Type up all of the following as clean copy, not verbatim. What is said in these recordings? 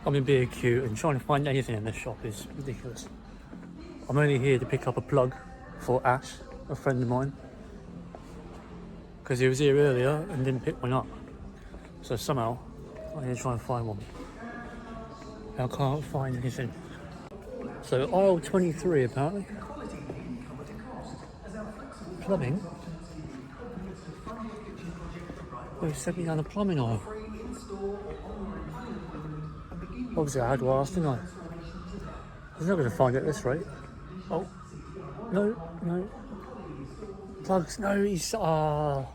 I'm in B&Q and trying to find anything in this shop is ridiculous. I'm only here to pick up a plug for Ash, a friend of mine, because he was here earlier and didn't pick one up. So somehow I need to try and find one. I can't find anything. So aisle 23 apparently. Plumbing? Oh, he sent me down the plumbing aisle. Obviously I had to ask, didn't I? He's not going to find it at this rate. Oh, no. Plugs, no, he's, I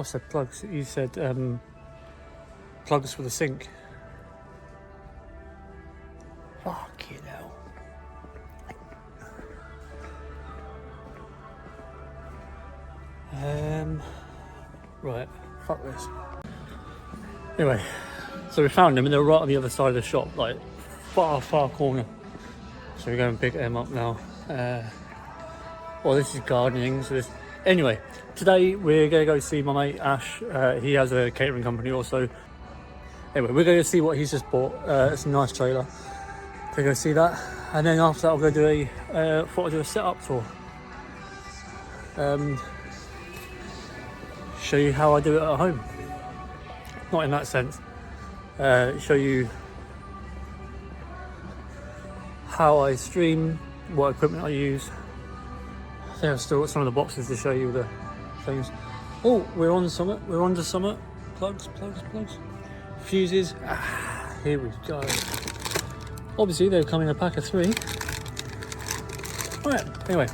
said plugs, you said plugs for the sink. Fucking hell. Right, fuck this. Anyway, so we found them and they're right on the other side of the shop, like far corner. So we're going to pick them up now. Well, this is gardening, so this... Anyway, today we're going to go see my mate Ash. He has a catering company also. Anyway, we're going to see what he's just bought. It's a nice trailer. To go see that. And then after that I'll go do thought I'd do a setup tour. Show you how I do it at home. Not in that sense. Show you how I stream, what equipment I use. I think I've still got some of the boxes to show you the things. Oh, we're on Summit. We're on to Summit. Plugs. Fuses. Here we go. Obviously, they'll come in a pack of 3. Right. Anyway,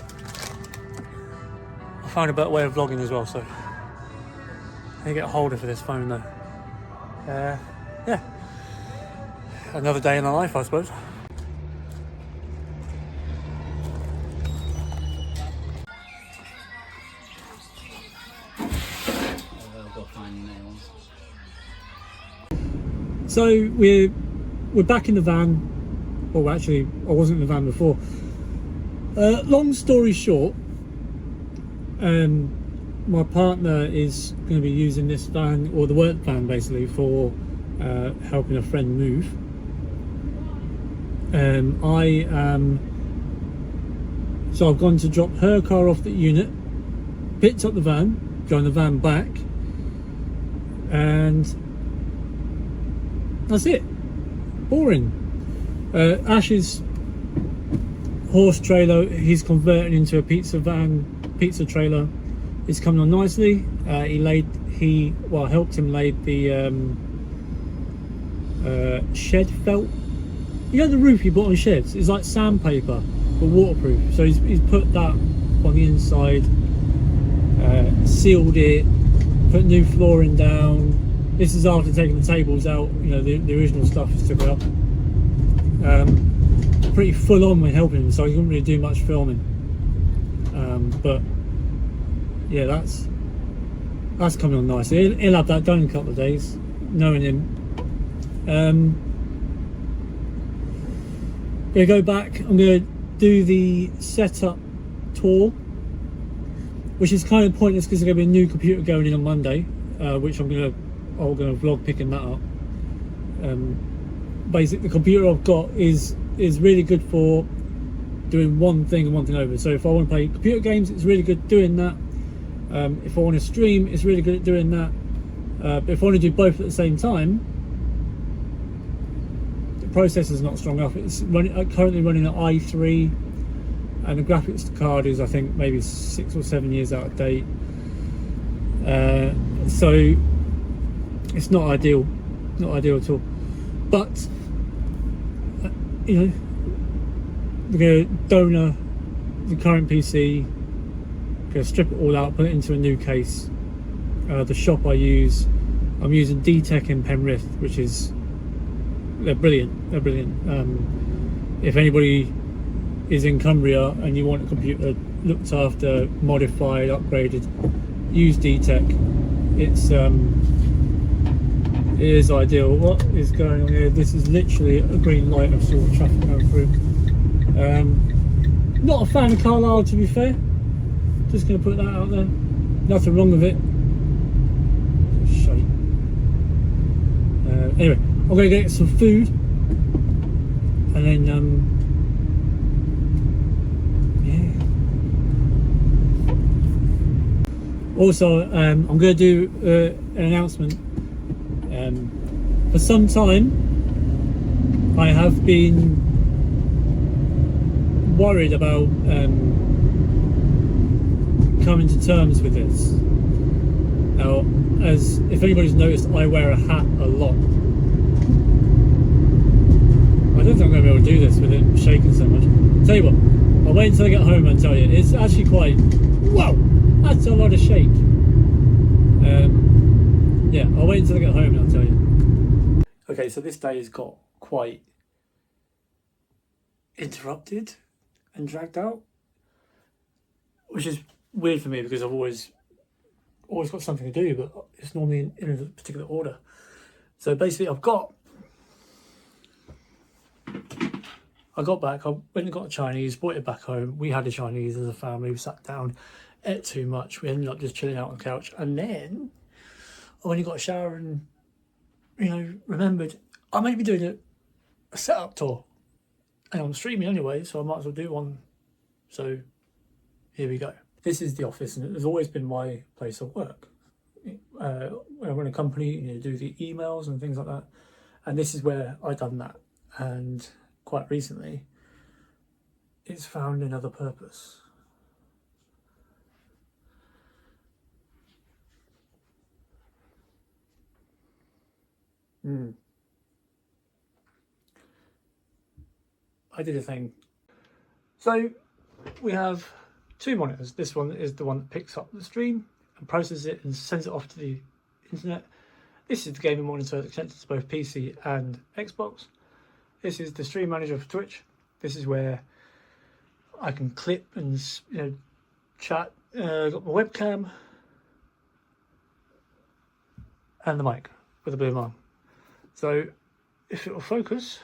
I found a better way of vlogging as well, so I need to get a holder for this phone though. Yeah. Another day in the life, I suppose. So we're back in the van. Well, actually, I wasn't in the van before. Long story short, my partner is going to be using this van, or the work van basically, for helping a friend move. So I've gone to drop her car off the unit, picked up the van, going the van back, and that's it. Boring. Ash's horse trailer, he's converting into a pizza trailer. It's coming on nicely. He helped him lay the shed felt. You know the roof you put on sheds? It's like sandpaper, but waterproof. So he's put that on the inside, sealed it, put new flooring down. This is after taking the tables out. You know, the original stuff is still up. Pretty full on when helping him, so he couldn't really do much filming. But yeah, that's coming on nicely. He'll have that done in a couple of days, knowing him. Gonna go back. I'm gonna do the setup tour, which is kind of pointless because there's gonna be a new computer going in on Monday, which I'm gonna vlog picking that up. Basically, the computer I've got is really good for doing one thing and one thing over. So if I want to play computer games, it's really good doing that. If I want to stream, it's really good at doing that. But if I want to do both at the same time, the processor's not strong enough. It's currently running an i3, and the graphics card is, I think, maybe 6 or 7 years out of date. So it's not ideal at all. But you know, we're going to donor the current PC, going to strip it all out, put it into a new case. The shop I'm using D-Tech in Penrith, which is, they're brilliant. If anybody is in Cumbria and you want a computer looked after, modified, upgraded, use D-Tech. It is ideal. What is going on here? This is literally a green light. I saw traffic going through. Not a fan of Carlisle, to be fair. Just going to put that out there. Nothing wrong with it. Shite. Anyway, I'm going to get some food, and then yeah. Also, I'm going to do an announcement. For some time, I have been worried about coming to terms with this. Now, as if anybody's noticed, I wear a hat a lot. I don't think I'm going to be able to do this with it shaking so much. Tell you what, I'll wait until I get home and tell you. It's actually quite, whoa, that's a lot of shake. Yeah, I'll wait until I get home and I'll tell you. Okay, so this day has got quite interrupted and dragged out, which is weird for me because I've always got something to do, but it's normally in a particular order. So basically, I got back, I went and got a Chinese, brought it back home. We had a Chinese as a family. We sat down, ate too much. We ended up just chilling out on the couch, and then I went and got a shower and, you know, remembered I might be doing a setup tour, and I'm streaming anyway, so I might as well do one. So here we go. This is the office, and it has always been my place of work. When I run a company, you know, do the emails and things like that, and this is where I done that. And quite recently, it's found another purpose. I did a thing. So we have two monitors. This one is the one that picks up the stream and processes it and sends it off to the internet. This is the gaming monitor that's connected to both PC and Xbox. This is the stream manager for Twitch. This is where I can clip and, you know, chat. I've got my webcam and the mic with a boom arm. So if it will focus,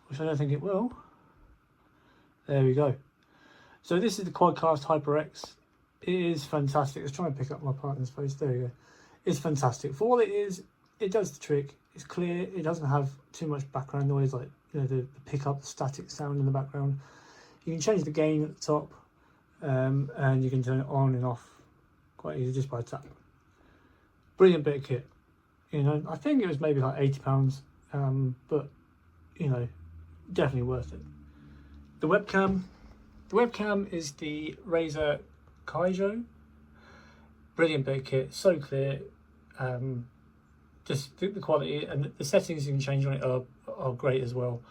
which I don't think it will, there we go. So this is the Quadcast HyperX. It is fantastic. Let's try and pick up my partner's face. There we go. It's fantastic. For all it is, it does the trick. It's clear. It doesn't have too much background noise, like, you know, the pickup, the static sound in the background. You can change the gain at the top, and you can turn it on and off quite easily just by a tap. Brilliant bit of kit. You know, I think it was maybe like £80, but, you know, definitely worth it. The webcam is the Razer Kaijo. Brilliant bit of kit, so clear. Just the quality and the settings you can change on it are great as well.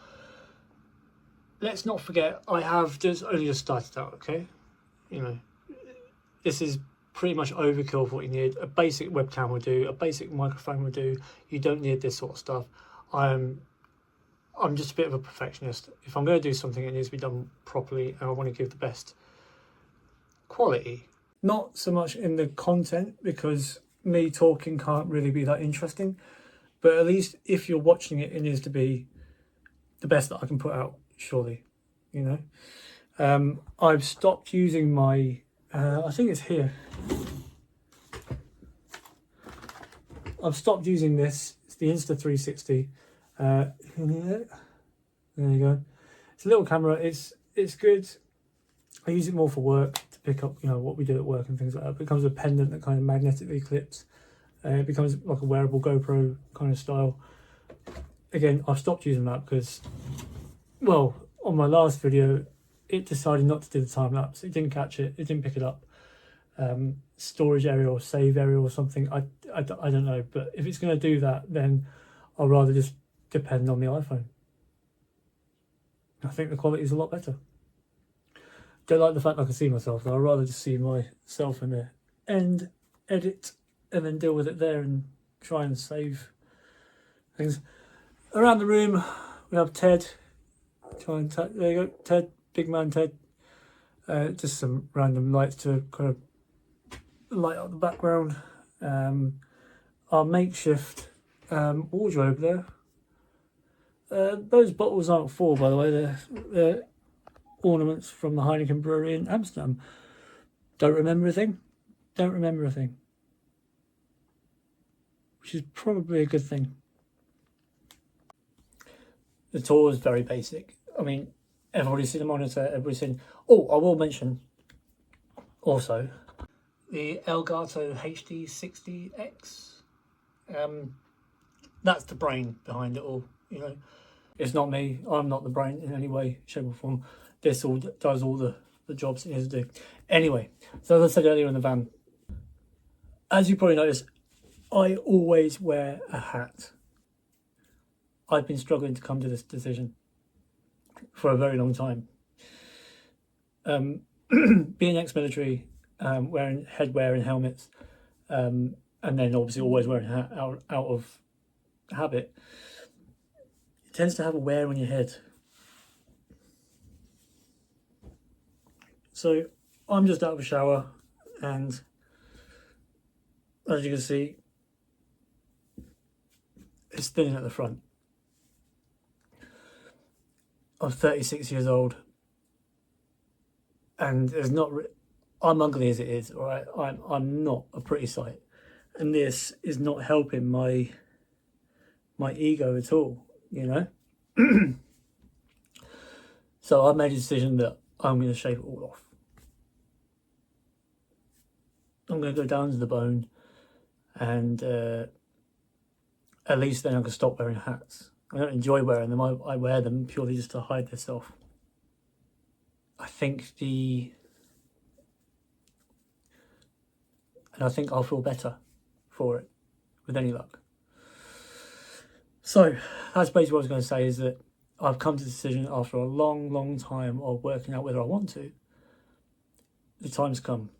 Let's not forget, I have only just started out, okay? You know, this is pretty much overkill for what you need. A basic webcam will do, a basic microphone will do. You don't need this sort of stuff. I'm just a bit of a perfectionist. If I'm going to do something, it needs to be done properly, and I want to give the best quality. Not so much in the content, because me talking can't really be that interesting, but at least if you're watching it, it needs to be the best that I can put out, surely, you know. I've stopped using my, I think it's here. I've stopped using this. It's the Insta360. There you go. It's a little camera. It's good. I use it more for work to pick up, you know, what we do at work and things like that. It becomes a pendant that kind of magnetically clips. It becomes like a wearable GoPro kind of style. Again, I've stopped using that because, well, on my last video, it decided not to do the time lapse. It didn't catch it. It didn't pick it up. Storage area or save area or something. I don't know. But if it's going to do that, then I'll rather just depend on the iPhone. I think the quality is a lot better. Don't like the fact I can see myself, though. I'd rather just see myself in the end, edit, and then deal with it there and try and save things. Around the room, we have Ted. There you go, Ted, big man Ted. Just some random lights to kind of light up the background. Our makeshift wardrobe there. Those bottles aren't full, by the way. They're ornaments from the Heineken Brewery in Amsterdam. Don't remember a thing. Don't remember a thing. Which is probably a good thing. The tour is very basic. I mean, everybody's seen the monitor, everybody's seen... Oh, I will mention also the Elgato HD60X. That's the brain behind it all, you know. It's not me. I'm not the brain in any way, shape or form. This all does all the jobs it needs to do. Anyway, so as I said earlier in the van, as you probably noticed, I always wear a hat. I've been struggling to come to this decision for a very long time. Being ex-military, wearing headwear and helmets, and then obviously always wearing a hat out of habit, it tends to have a wear on your head. So I'm just out of a shower, and as you can see, it's thinning at the front. I'm 36 years old, and there's not. I'm ugly as it is, all right. I'm not a pretty sight, and this is not helping my ego at all, you know. So I made a decision that I'm going to shave it all off. I'm going to go down to the bone, and at least then I can stop wearing hats. I don't enjoy wearing them. I wear them purely just to hide this off. I think I'll feel better for it, with any luck. So that's basically what I was going to say, is that I've come to the decision after a long time of working out whether I want to. The time's come.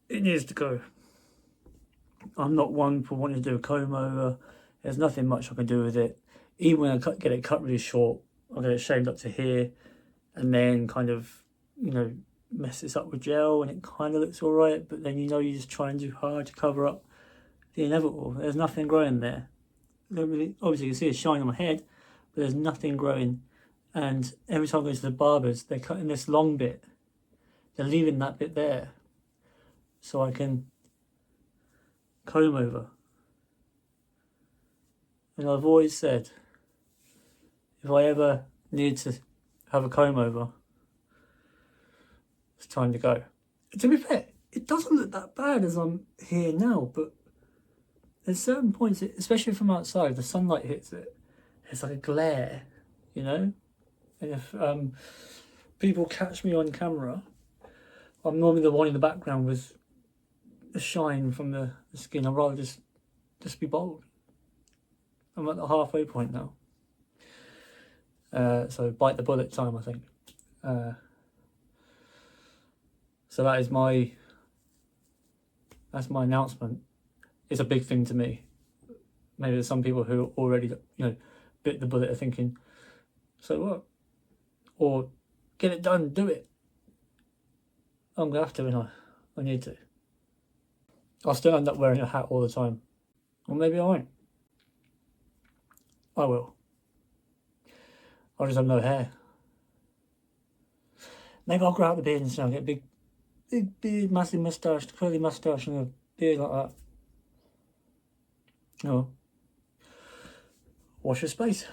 It needs to go. I'm not one for wanting to do a comb over. There's nothing much I can do with it. Even when I get it cut really short, I'll get it shaved up to here, and then kind of, you know, mess this up with gel, and it kind of looks all right. But then, you know, you just try and do hard to cover up the inevitable. There's nothing growing there. Obviously, you can see a shine on my head, but there's nothing growing. And every time I go to the barbers, they're cutting this long bit. They're leaving that bit there, so I can comb over. And I've always said, if I ever need to have a comb over, it's time to go. To be fair, it doesn't look that bad as I'm here now, but there's certain points, especially from outside, the sunlight hits it. It's like a glare, you know? And if people catch me on camera, I'm normally the one in the background with the shine from the skin. I'd rather just be bold. I'm at the halfway point now. So bite the bullet time, I think. So that's my announcement. It's a big thing to me. Maybe there's some people who already, you know, bit the bullet are thinking, so what? Or get it done, do it. I'm gonna have to, and I need to. I'll still end up wearing a hat all the time. Or maybe I won't. I will. I'll just have no hair. Maybe I'll grow out the beard and get a big beard, massive moustache, curly moustache, and a beard like that. Oh. Watch your space.